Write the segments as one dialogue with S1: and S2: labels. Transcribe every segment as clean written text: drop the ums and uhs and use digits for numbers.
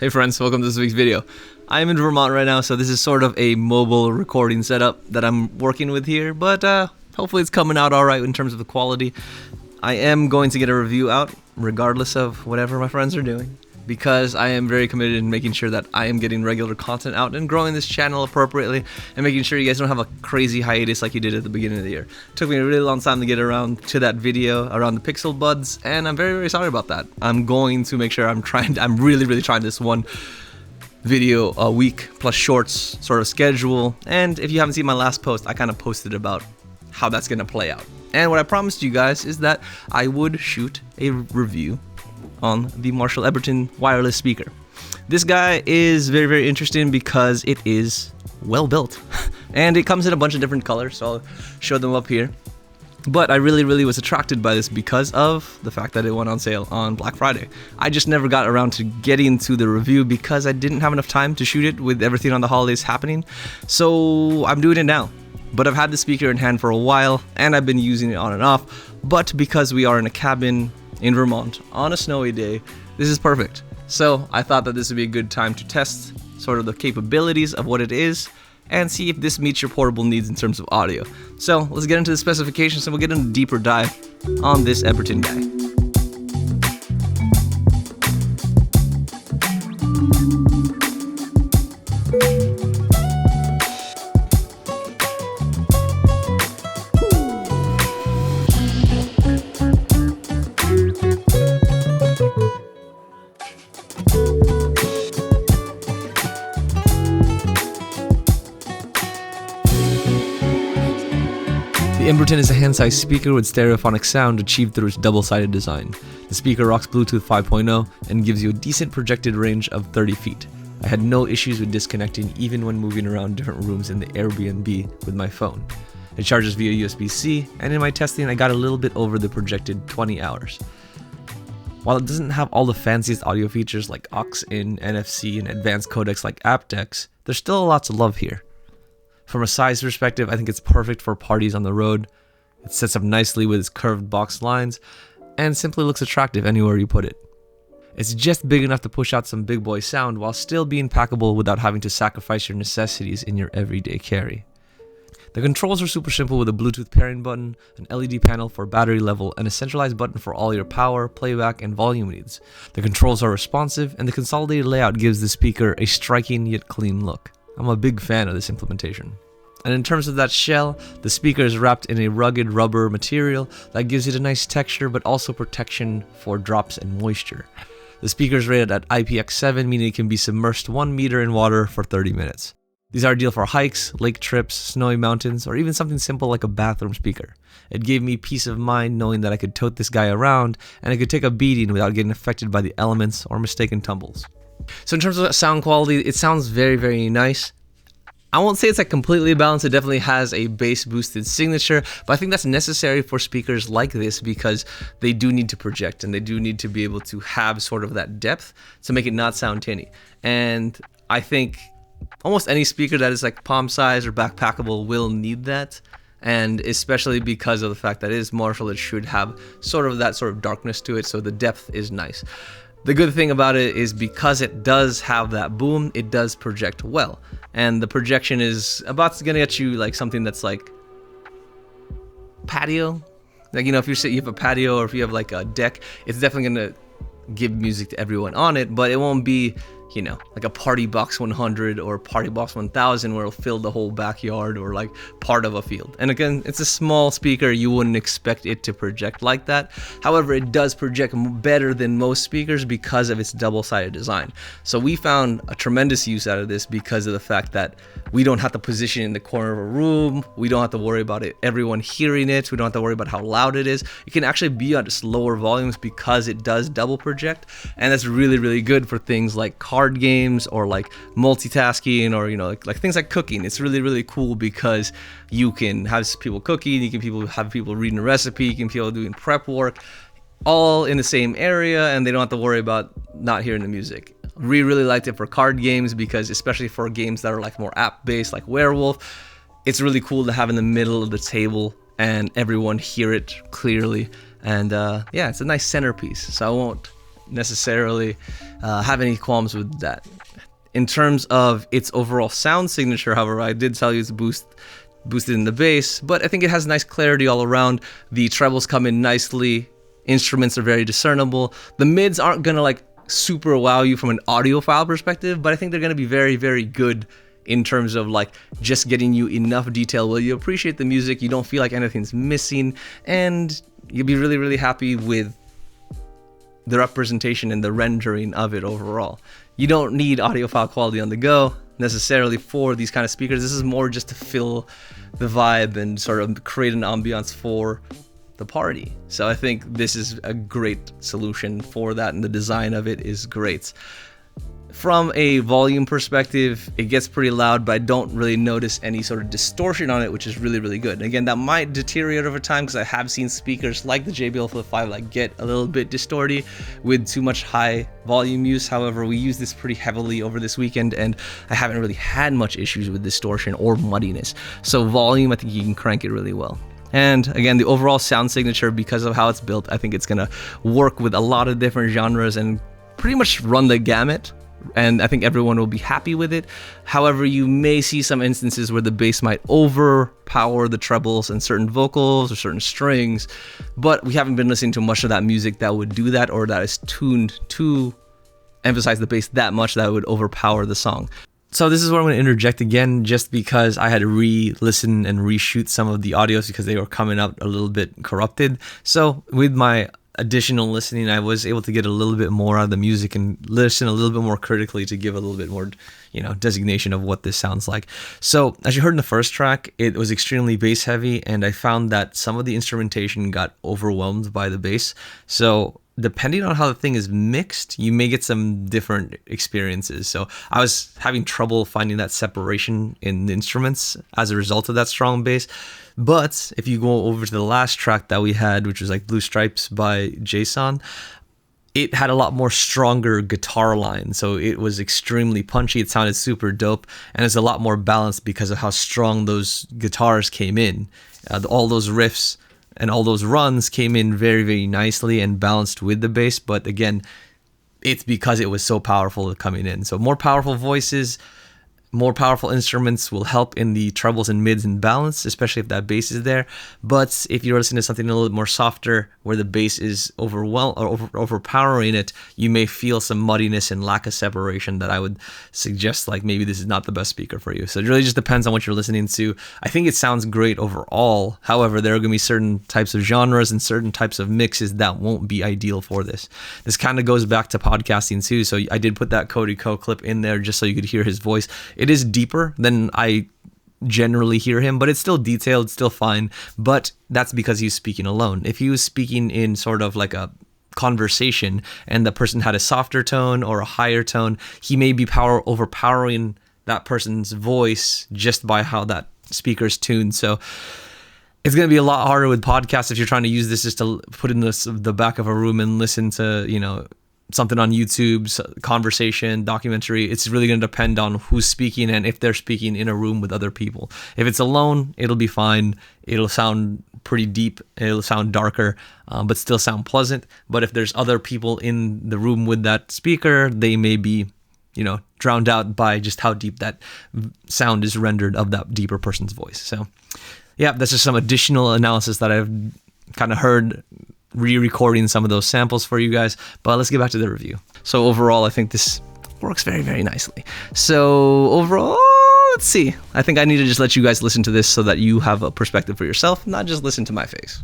S1: Hey friends, welcome to this week's video. I'm in Vermont right now, so this is sort of a mobile recording setup that I'm working with here, but hopefully it's coming out alright in terms of the quality. I am going to get a review out, regardless of whatever my friends are doing, because I am very committed in making sure that I am getting regular content out and growing this channel appropriately and making sure you guys don't have a crazy hiatus like you did at the beginning of the year. It took me a really long time to get around to that video around the pixel buds, and I'm very, very sorry about that. I'm going to make sure I'm really trying this one video a week plus shorts sort of schedule. And if you haven't seen my last post, I kind of posted about how that's going to play out. And what I promised you guys is that I would shoot a review on the Marshall Emberton wireless speaker. This guy is very, very interesting because it is well built and it comes in a bunch of different colors, so I'll show them up here. But I really was attracted by this because of the fact that it went on sale on Black Friday. I just never got around to getting to the review because I didn't have enough time to shoot it with everything on the holidays happening, so I'm doing it now. But I've had the speaker in hand for a while and I've been using it on and off, but because we are in a cabin in Vermont on a snowy day, this is perfect. So I thought that this would be a good time to test sort of the capabilities of what it is and see if this meets your portable needs in terms of audio. So let's get into the specifications and we'll get into a deeper dive on this Emberton guy. The Emberton is a hand-sized speaker with stereophonic sound achieved through its double-sided design. The speaker rocks Bluetooth 5.0 and gives you a decent projected range of 30 feet. I had no issues with disconnecting even when moving around different rooms in the Airbnb with my phone. It charges via USB-C, and in my testing I got a little bit over the projected 20 hours. While it doesn't have all the fanciest audio features like aux-in, NFC, and advanced codecs like aptX, there's still a lot to love here. From a size perspective, I think it's perfect for parties on the road. It sets up nicely with its curved box lines and simply looks attractive anywhere you put it. It's just big enough to push out some big boy sound while still being packable without having to sacrifice your necessities in your everyday carry. The controls are super simple with a Bluetooth pairing button, an LED panel for battery level, and a centralized button for all your power, playback, and volume needs. The controls are responsive, and the consolidated layout gives the speaker a striking yet clean look. I'm a big fan of this implementation. And in terms of that shell, the speaker is wrapped in a rugged rubber material that gives it a nice texture but also protection for drops and moisture. The speaker is rated at IPX7, meaning it can be submersed 1 meter in water for 30 minutes. These are ideal for hikes, lake trips, snowy mountains, or even something simple like a bathroom speaker. It gave me peace of mind knowing that I could tote this guy around and I could take a beating without getting affected by the elements or mistaken tumbles. So in terms of sound quality, it sounds very nice. I won't say it's like completely balanced. It definitely has a bass boosted signature, but I think that's necessary for speakers like this because they do need to project and they do need to be able to have sort of that depth to make it not sound tinny. And I think almost any speaker that is like palm size or backpackable will need that. And especially because of the fact that it is Marshall, it should have sort of that sort of darkness to it, so the depth is nice. The good thing about it is because it does have that boom, it does project well. And the projection is about gonna get you like something that's like patio. Like, you know, if you have a patio or if you have like a deck, it's definitely gonna give music to everyone on it, but it won't be, you know, like a Party Box 100 or Party Box 1000 where it'll fill the whole backyard or like part of a field. And again, it's a small speaker, you wouldn't expect it to project like that. However, it does project better than most speakers because of its double-sided design. So we found a tremendous use out of this because of the fact that we don't have to position it in the corner of a room, we don't have to worry about everyone hearing it, we don't have to worry about how loud it is. It can actually be at just lower volumes because it does double project, and that's really good for things like card games or like multitasking or, you know, like things like cooking. It's really cool because you can have people cooking, you can have people reading a recipe, you can have people doing prep work all in the same area, and they don't have to worry about not hearing the music. We really liked it for card games because especially for games that are like more app based like Werewolf, it's really cool to have in the middle of the table and everyone hear it clearly. And yeah, it's a nice centerpiece, so I won't necessarily have any qualms with that. In terms of its overall sound signature, however, I did tell you it's boosted in the bass, but I think it has nice clarity all around. The trebles come in nicely. Instruments are very discernible. The mids aren't gonna like super wow you from an audiophile perspective, but I think they're gonna be very, very good in terms of like just getting you enough detail where you appreciate the music, you don't feel like anything's missing, and you'll be really, really happy with the representation and the rendering of it overall. You don't need audiophile quality on the go necessarily for these kind of speakers. This is more just to fill the vibe and sort of create an ambiance for the party. So I think this is a great solution for that, and the design of it is great. From a volume perspective, it gets pretty loud, but I don't really notice any sort of distortion on it, which is really, really good. And again, that might deteriorate over time because I have seen speakers like the JBL Flip 5 like get a little bit distorty with too much high volume use. However, we use this pretty heavily over this weekend, and I haven't really had much issues with distortion or muddiness. So volume, I think you can crank it really well. And again, the overall sound signature, because of how it's built, I think it's gonna work with a lot of different genres and pretty much run the gamut. And I think everyone will be happy with it. However, you may see some instances where the bass might overpower the trebles and certain vocals or certain strings, but we haven't been listening to much of that music that would do that, or that is tuned to emphasize the bass that much that would overpower the song. So this is where I'm going to interject again, just because I had to re-listen and reshoot some of the audios because they were coming out a little bit corrupted. So with my additional listening, I was able to get a little bit more out of the music and listen a little bit more critically to give a little bit more, designation of what this sounds like. So as you heard in the first track, it was extremely bass heavy, and I found that some of the instrumentation got overwhelmed by the bass. So depending on how the thing is mixed, you may get some different experiences. So I was having trouble finding that separation in the instruments as a result of that strong bass. But if you go over to the last track that we had, which was like Blue Stripes by Jason, it had a lot more stronger guitar line. So it was extremely punchy. It sounded super dope, and it's a lot more balanced because of how strong those guitars came in. All those riffs and all those runs came in very, very nicely and balanced with the bass. But again, it's because it was so powerful coming in. So more powerful voices, more powerful instruments will help in the trebles and mids and balance, especially if that bass is there. But if you're listening to something a little bit more softer, where the bass is overpowering it, you may feel some muddiness and lack of separation that I would suggest, like, maybe this is not the best speaker for you. So it really just depends on what you're listening to. I think it sounds great overall. However, there are going to be certain types of genres and certain types of mixes that won't be ideal for this. This kind of goes back to podcasting too. So I did put that Cody Ko clip in there just so you could hear his voice. It is deeper than I generally hear him, but it's still detailed, still fine. But that's because he's speaking alone. If he was speaking in sort of like a conversation and the person had a softer tone or a higher tone, he may be overpowering that person's voice just by how that speaker's tuned. So it's going to be a lot harder with podcasts if you're trying to use this just to put in the back of a room and listen to, something on YouTube, conversation, documentary. It's really going to depend on who's speaking and if they're speaking in a room with other people. If it's alone, it'll be fine. It'll sound pretty deep. It'll sound darker, but still sound pleasant. But if there's other people in the room with that speaker, they may be, drowned out by just how deep that sound is rendered of that deeper person's voice. So yeah, that's just some additional analysis that I've kind of heard re-recording some of those samples for you guys. But let's get back to the review. So overall, I think this works very, very nicely. So overall, let's see. I think I need to just let you guys listen to this so that you have a perspective for yourself, not just listen to my face.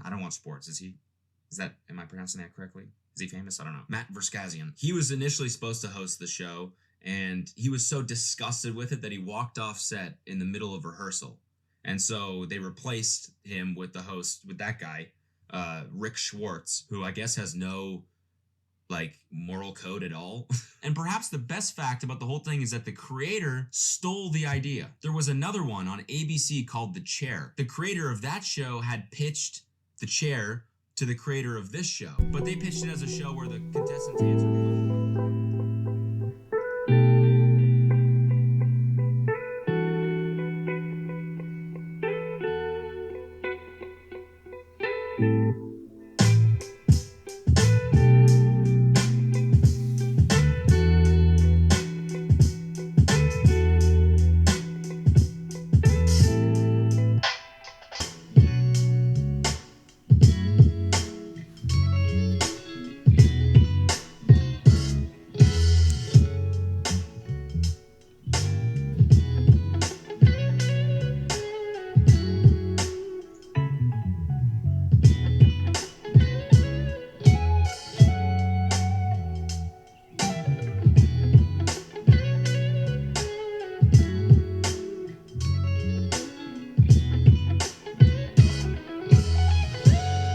S2: I don't watch sports. Am I pronouncing that correctly? Is he famous? I don't know. Matt Verskazian. He was initially supposed to host the show, and he was so disgusted with it that he walked off set in the middle of rehearsal. And so they replaced him with the host, with that guy, Rick Schwartz, who I guess has no like moral code at all. And perhaps the best fact about the whole thing is that the creator stole the idea. There was another one on ABC called The Chair. The creator of that show had pitched The Chair to the creator of this show, but they pitched it as a show where the contestants answered.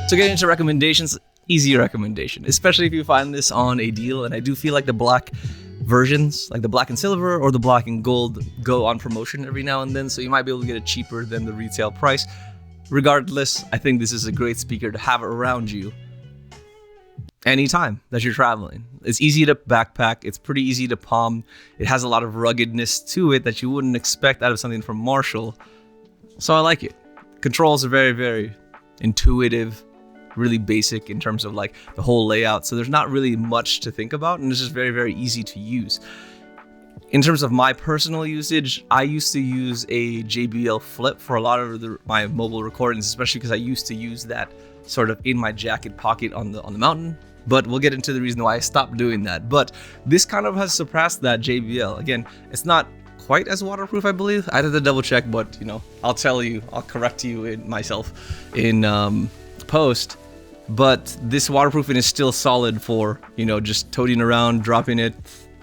S1: So getting into recommendations, easy recommendation, especially if you find this on a deal. And I do feel like the black versions, like the black and silver or the black and gold, go on promotion every now and then. So you might be able to get it cheaper than the retail price. Regardless, I think this is a great speaker to have around you anytime that you're traveling. It's easy to backpack. It's pretty easy to palm. It has a lot of ruggedness to it that you wouldn't expect out of something from Marshall. So I like it. Controls are very, very intuitive, really basic in terms of like the whole layout. So there's not really much to think about, and it's just very, very easy to use. In terms of my personal usage, I used to use a JBL Flip for a lot of my mobile recordings, especially because I used to use that sort of in my jacket pocket on the mountain. But we'll get into the reason why I stopped doing that. But this kind of has surpassed that JBL. Again, it's not quite as waterproof, I believe. I had to double check, but I'll tell you, I'll correct you myself in post. But this waterproofing is still solid for, just toting around, dropping it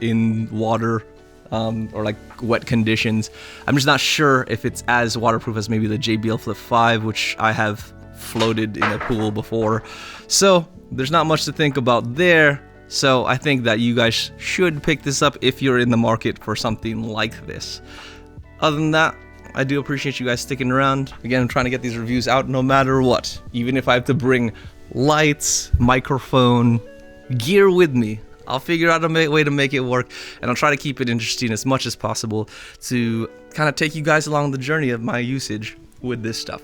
S1: in water, or like wet conditions. I'm just not sure if it's as waterproof as maybe the JBL Flip 5, which I have floated in a pool before. So there's not much to think about there. So I think that you guys should pick this up if you're in the market for something like this. Other than that, I do appreciate you guys sticking around. Again, I'm trying to get these reviews out no matter what. Even if I have to bring lights, microphone, gear with me, I'll figure out a way to make it work, and I'll try to keep it interesting as much as possible to kind of take you guys along the journey of my usage with this stuff.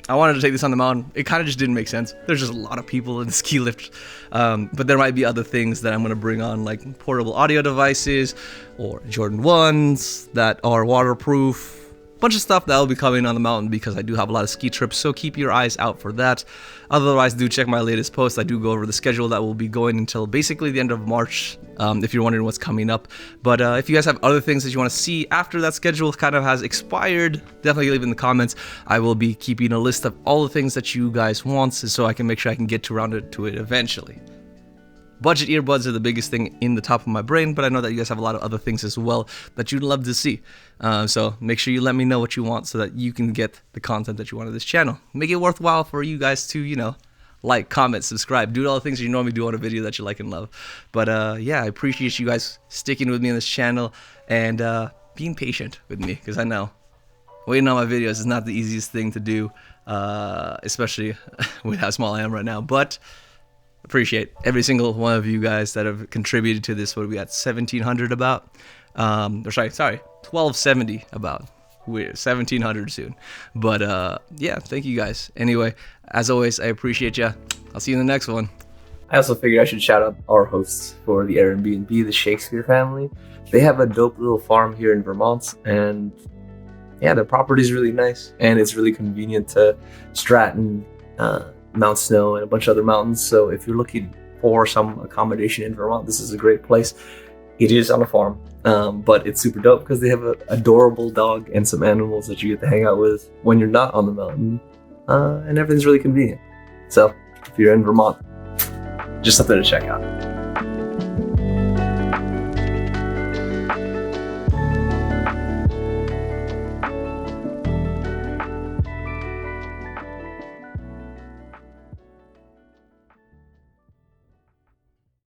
S1: I wanted to take this on the mountain. It kind of just didn't make sense. There's just a lot of people in the ski lift, but there might be other things that I'm going to bring on, like portable audio devices or Jordan 1s that are waterproof. Bunch of stuff that will be coming on the mountain because I do have a lot of ski trips, so keep your eyes out for that. Otherwise, do check my latest post. I do go over the schedule that will be going until basically the end of March, if you're wondering what's coming up. But if you guys have other things that you want to see after that schedule kind of has expired, definitely leave in the comments. I will be keeping a list of all the things that you guys want so I can make sure I can get around to it eventually. Budget earbuds are the biggest thing in the top of my brain, but I know that you guys have a lot of other things as well that you'd love to see. So make sure you let me know what you want so that you can get the content that you want on this channel. Make it worthwhile for you guys to, like, comment, subscribe, do all the things that you normally do on a video that you like and love. But yeah, I appreciate you guys sticking with me on this channel and being patient with me, because I know waiting on my videos is not the easiest thing to do, especially with how small I am right now. But appreciate every single one of you guys that have contributed to this. What are we at? 1,700 about? Or sorry, 1,270 about. We're 1,700 soon. But yeah, thank you guys. Anyway, as always, I appreciate you. I'll see you in the next one. I also figured I should shout out our hosts for the Airbnb, the Shakespeare family. They have a dope little farm here in Vermont, and yeah, the property is really nice, and it's really convenient to Stratton, Mount Snow, and a bunch of other mountains. So if you're looking for some accommodation in Vermont, this is a great place. It is on a farm, but it's super dope because they have an adorable dog and some animals that you get to hang out with when you're not on the mountain, and everything's really convenient. So if you're in Vermont, just something to check out.